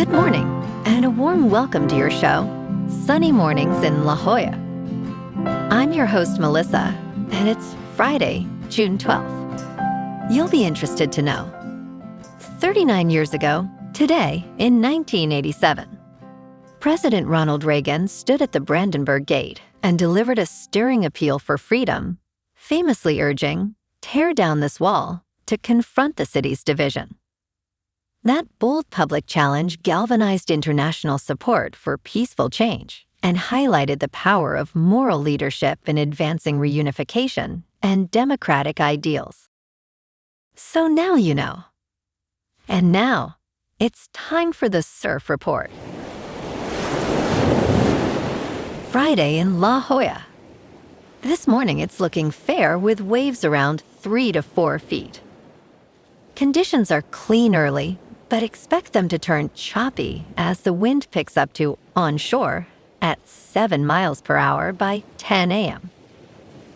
Good morning, and a warm welcome to your show, Sunny Mornings in La Jolla. I'm your host, Melissa, and it's Friday, June 12th. You'll be interested to know. 39 years ago, today, in 1987, President Ronald Reagan stood at the Brandenburg Gate and delivered a stirring appeal for freedom, famously urging, "Tear down this wall," to confront the city's division. That bold public challenge galvanized international support for peaceful change and highlighted the power of moral leadership in advancing reunification and democratic ideals. So now you know. And now, it's time for the Surf Report. Friday in La Jolla. This morning it's looking fair with waves around 3 to 4 feet. Conditions are clean early, but expect them to turn choppy as the wind picks up to onshore at 7 miles per hour by 10 a.m.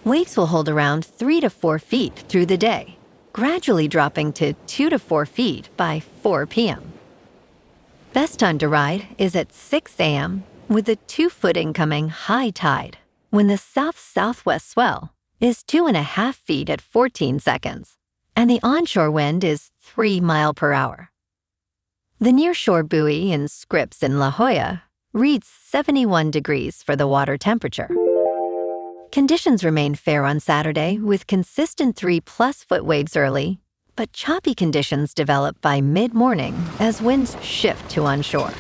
Waves will hold around 3 to 4 feet through the day, gradually dropping to 2 to 4 feet by 4 p.m. Best time to ride is at 6 a.m. with a 2-foot incoming high tide, when the south-southwest swell is 2.5 feet at 14 seconds, and the onshore wind is 3 miles per hour. The nearshore buoy in Scripps in La Jolla reads 71 degrees for the water temperature. Conditions remain fair on Saturday with consistent 3+ foot waves early, but choppy conditions develop by mid-morning as winds shift to onshore.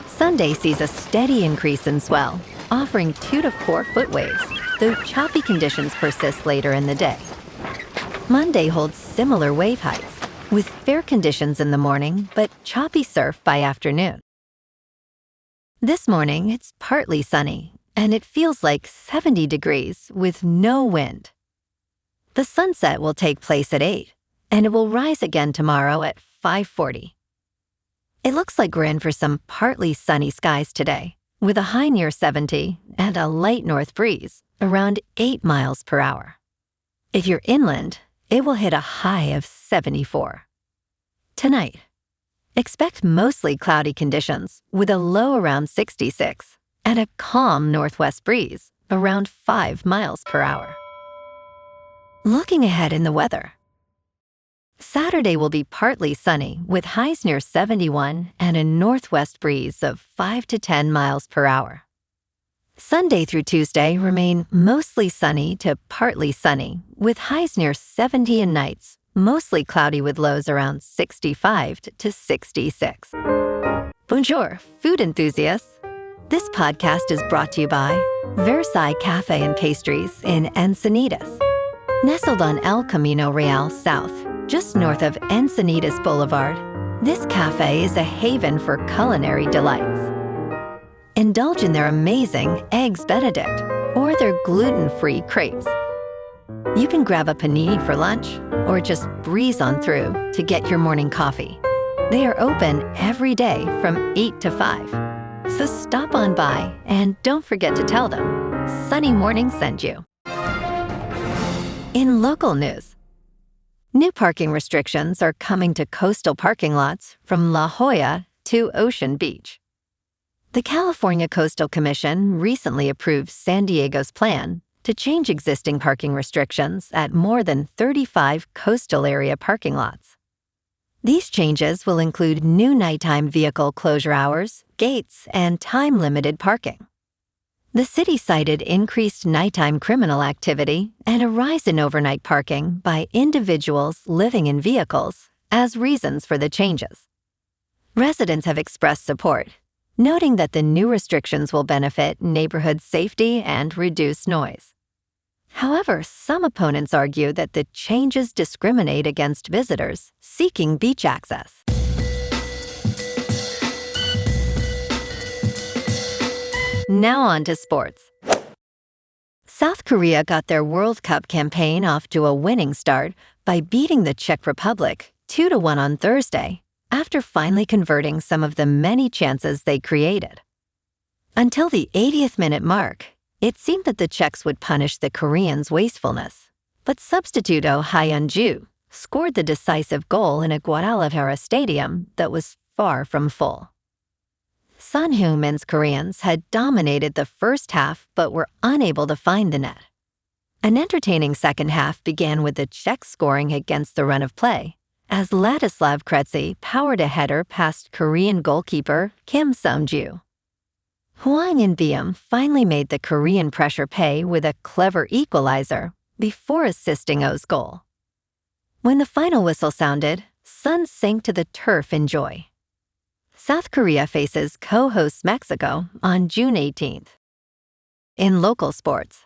Sunday sees a steady increase in swell, offering 2 to 4 foot waves, though choppy conditions persist later in the day. Monday holds similar wave heights, with fair conditions in the morning but choppy surf by afternoon. This morning, it's partly sunny, and it feels like 70 degrees with no wind. The sunset will take place at 8, and it will rise again tomorrow at 5:40. It looks like we're in for some partly sunny skies today, with a high near 70 and a light north breeze around 8 miles per hour. If you're inland, it will hit a high of 74. Tonight, expect mostly cloudy conditions with a low around 66 and a calm northwest breeze around 5 miles per hour. Looking ahead in the weather. Saturday will be partly sunny with highs near 71 and a northwest breeze of 5 to 10 miles per hour. Sunday through Tuesday remain mostly sunny to partly sunny, with highs near 70 and nights mostly cloudy with lows around 65 to 66. Bonjour, food enthusiasts. This podcast is brought to you by Versailles Cafe and Pastries in Encinitas. Nestled on El Camino Real South, just north of Encinitas Boulevard, this cafe is a haven for culinary delights. Indulge in their amazing Eggs Benedict or their gluten-free crepes. You can grab a panini for lunch or just breeze on through to get your morning coffee. They are open every day from 8 to 5. So stop on by and don't forget to tell them Sunny Morning sent you. In local news, new parking restrictions are coming to coastal parking lots from La Jolla to Ocean Beach. The California Coastal Commission recently approved San Diego's plan to change existing parking restrictions at more than 35 coastal area parking lots. These changes will include new nighttime vehicle closure hours, gates, and time-limited parking. The city cited increased nighttime criminal activity and a rise in overnight parking by individuals living in vehicles as reasons for the changes. Residents have expressed support, noting that the new restrictions will benefit neighborhood safety and reduce noise. However, some opponents argue that the changes discriminate against visitors seeking beach access. Now on to sports. South Korea got their World Cup campaign off to a winning start by beating the Czech Republic 2-1 on Thursday, after finally converting some of the many chances they created. Until the 80th minute mark, it seemed that the Czechs would punish the Koreans' wastefulness, but substitute Oh Hyun-ju scored the decisive goal in a Guadalajara stadium that was far from full. Sun Heung-min's Koreans had dominated the first half but were unable to find the net. An entertaining second half began with the Czechs scoring against the run of play, as Ladislav Kretzy powered a header past Korean goalkeeper Kim Sung-ju. Hwang In-beom finally made the Korean pressure pay with a clever equalizer before assisting Oh's goal. When the final whistle sounded, Sun sank to the turf in joy. South Korea faces co-host Mexico on June 18th. In local sports,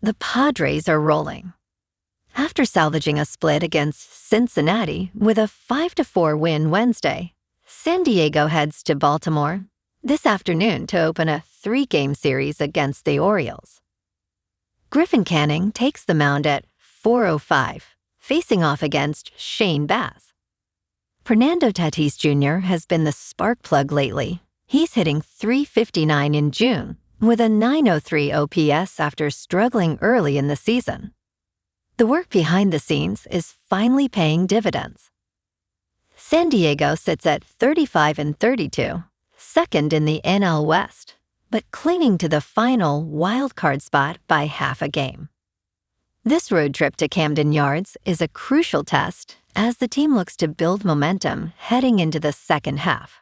the Padres are rolling. After salvaging a split against Cincinnati with a 5-4 win Wednesday, San Diego heads to Baltimore this afternoon to open a 3-game series against the Orioles. Griffin Canning takes the mound at 4:05, facing off against Shane Bass. Fernando Tatis Jr. has been the spark plug lately. He's hitting .359 in June with a .903 OPS after struggling early in the season. The work behind the scenes is finally paying dividends. San Diego sits at 35-32, second in the NL West, but clinging to the final wild-card spot by half a game. This road trip to Camden Yards is a crucial test as the team looks to build momentum heading into the second half.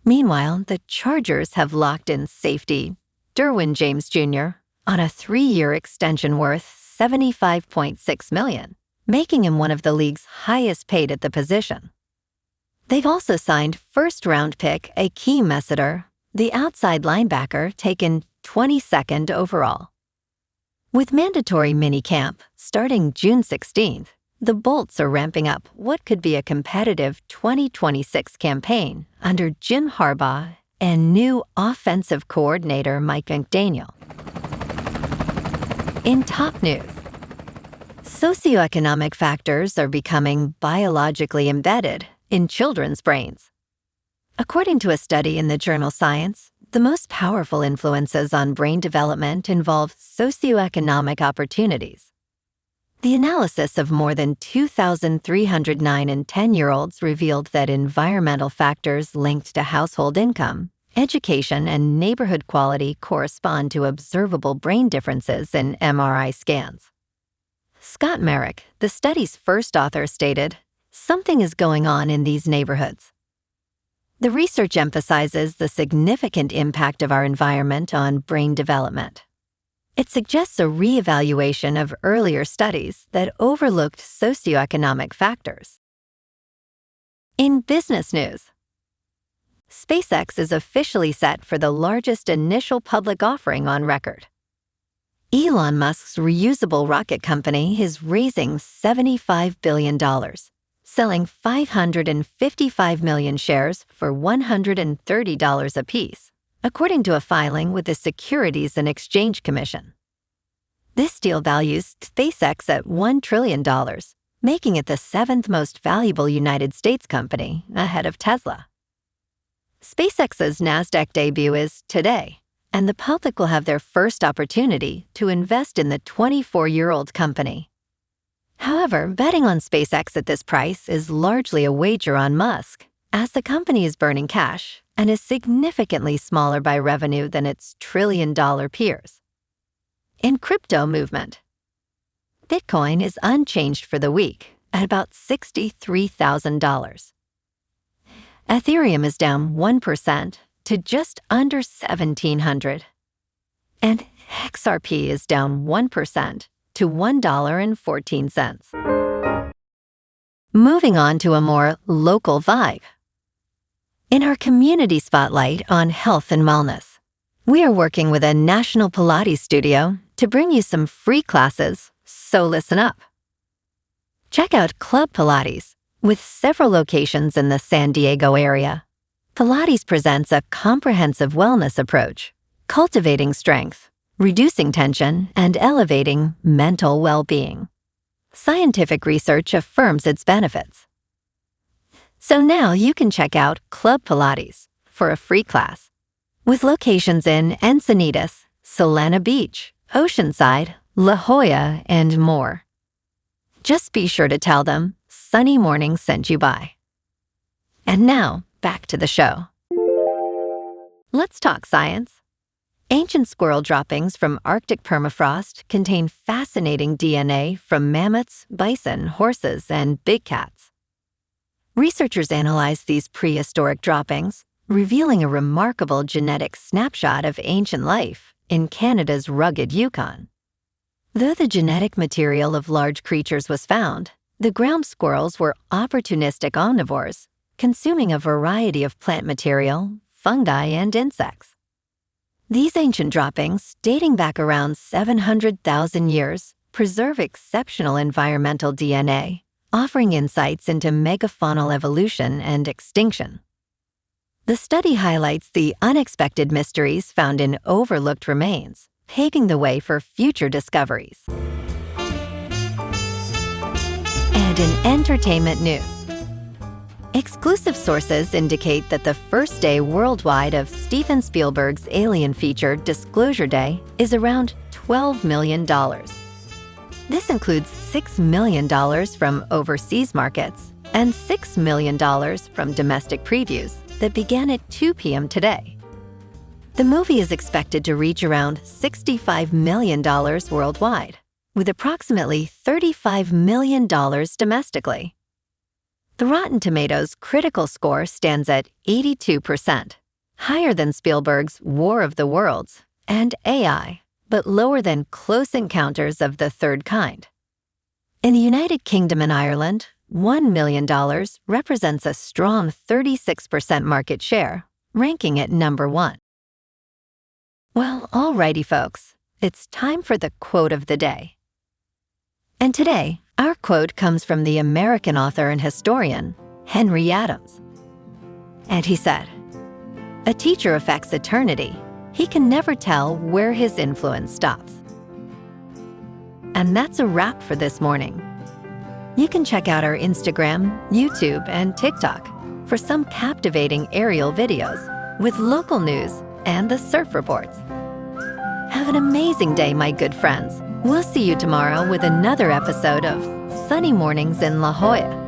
Meanwhile, the Chargers have locked in safety Derwin James Jr. on a 3-year extension worth $75.6 million, making him one of the league's highest paid at the position. They've also signed first-round pick Akeem Messeter, the outside linebacker taken 22nd overall. With mandatory minicamp starting June 16th, the Bolts are ramping up what could be a competitive 2026 campaign under Jim Harbaugh and new offensive coordinator Mike McDaniel. In top news, socioeconomic factors are becoming biologically embedded in children's brains. According to a study in the journal Science, the most powerful influences on brain development involve socioeconomic opportunities. The analysis of more than 2,309 and 10-year-olds revealed that environmental factors linked to household income, education, and neighborhood quality correspond to observable brain differences in MRI scans. Scott Merrick, the study's first author, stated, "Something is going on in these neighborhoods." The research emphasizes the significant impact of our environment on brain development. It suggests a reevaluation of earlier studies that overlooked socioeconomic factors. In business news, SpaceX is officially set for the largest initial public offering on record. Elon Musk's reusable rocket company is raising $75 billion, selling 555 million shares for $130 apiece, according to a filing with the Securities and Exchange Commission. This deal values SpaceX at $1 trillion, making it the 7th most valuable United States company, ahead of Tesla. SpaceX's NASDAQ debut is today, and the public will have their first opportunity to invest in the 24-year-old company. However, betting on SpaceX at this price is largely a wager on Musk, as the company is burning cash and is significantly smaller by revenue than its trillion-dollar peers. In crypto movement, Bitcoin is unchanged for the week at about $63,000. Ethereum is down 1% to just under 1,700. And XRP is down 1% to $1.14. Moving on to a more local vibe. In our community spotlight on health and wellness, we are working with a national Pilates studio to bring you some free classes, so listen up. Check out Club Pilates, with several locations in the San Diego area. Pilates presents a comprehensive wellness approach, cultivating strength, reducing tension, and elevating mental well-being. Scientific research affirms its benefits. So now you can check out Club Pilates for a free class, with locations in Encinitas, Solana Beach, Oceanside, La Jolla, and more. Just be sure to tell them Sunny Morning sent you by. And now, back to the show. Let's talk science. Ancient squirrel droppings from Arctic permafrost contain fascinating DNA from mammoths, bison, horses, and big cats. Researchers analyzed these prehistoric droppings, revealing a remarkable genetic snapshot of ancient life in Canada's rugged Yukon. Though the genetic material of large creatures was found, the ground squirrels were opportunistic omnivores, consuming a variety of plant material, fungi, and insects. These ancient droppings, dating back around 700,000 years, preserve exceptional environmental DNA, offering insights into megafaunal evolution and extinction. The study highlights the unexpected mysteries found in overlooked remains, paving the way for future discoveries. And in entertainment news, exclusive sources indicate that the first day worldwide of Steven Spielberg's Alien feature, Disclosure Day, is around $12 million. This includes $6 million from overseas markets and $6 million from domestic previews that began at 2 p.m. today. The movie is expected to reach around $65 million worldwide, with approximately $35 million domestically. The Rotten Tomatoes critical score stands at 82%, higher than Spielberg's War of the Worlds and AI, but lower than Close Encounters of the Third Kind. In the United Kingdom and Ireland, $1 million represents a strong 36% market share, ranking at number 1. Well, alrighty folks, it's time for the quote of the day. And today, our quote comes from the American author and historian, Henry Adams. And he said, "A teacher affects eternity. He can never tell where his influence stops." And that's a wrap for this morning. You can check out our Instagram, YouTube, and TikTok for some captivating aerial videos with local news and the surf reports. Have an amazing day, my good friends. We'll see you tomorrow with another episode of Sunny Mornings in La Jolla.